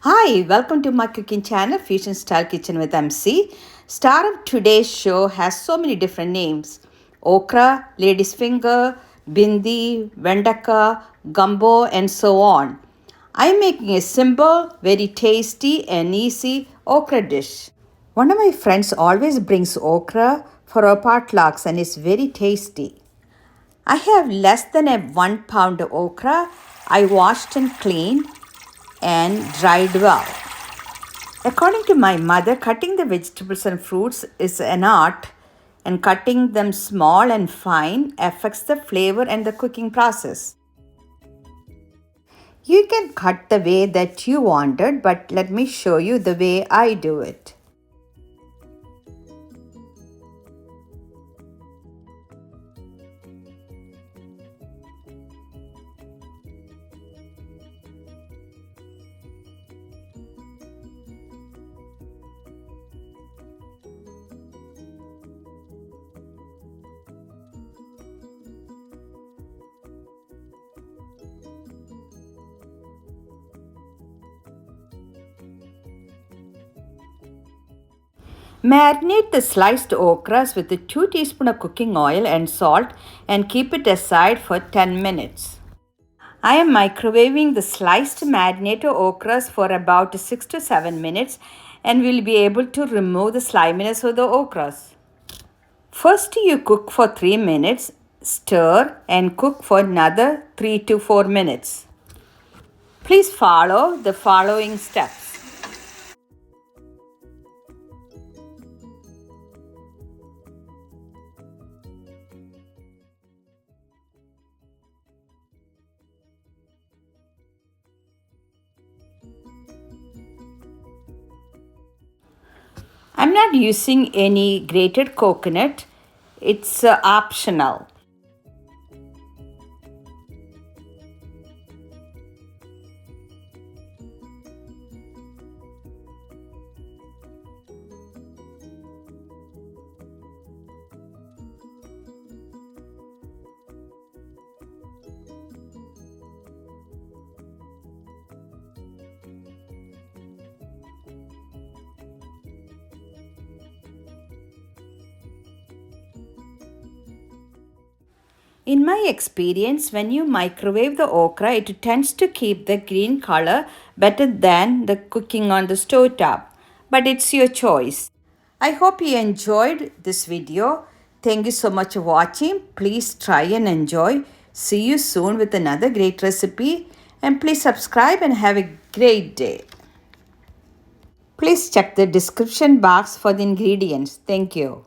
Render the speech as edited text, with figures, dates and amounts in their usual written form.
Hi, welcome to my cooking channel, Fusion Style Kitchen with MC. Star of today's show has so many different names: Okra, Lady's Finger, Bhindi, Vendakka, Gumbo, and so on. I'm making a simple, very tasty, and easy okra dish. One of my friends always brings okra for our potlucks, and it's very tasty. I have less than a 1 pound of okra. I washed and cleaned and dried well. According to my mother, cutting the vegetables and fruits is an art, and cutting them small and fine affects the flavor and the cooking process. You can cut the way that you wanted, but let me show you the way I do it. Marinate the sliced okras with 2 teaspoons of cooking oil and salt and keep it aside for 10 minutes. I am microwaving the sliced marinated okras for about 6 to 7 minutes and will be able to remove the sliminess of the okras. First you cook for 3 minutes, stir and cook for another 3 to 4 minutes. Please follow the following steps. I'm not using any grated coconut. It's optional. In my experience, when you microwave the okra, it tends to keep the green color better than the cooking on the stove top. But it's your choice. I hope you enjoyed this video. Thank you so much for watching. Please try and enjoy. See you soon with another great recipe. And please subscribe and have a great day. Please check the description box for the ingredients. Thank you.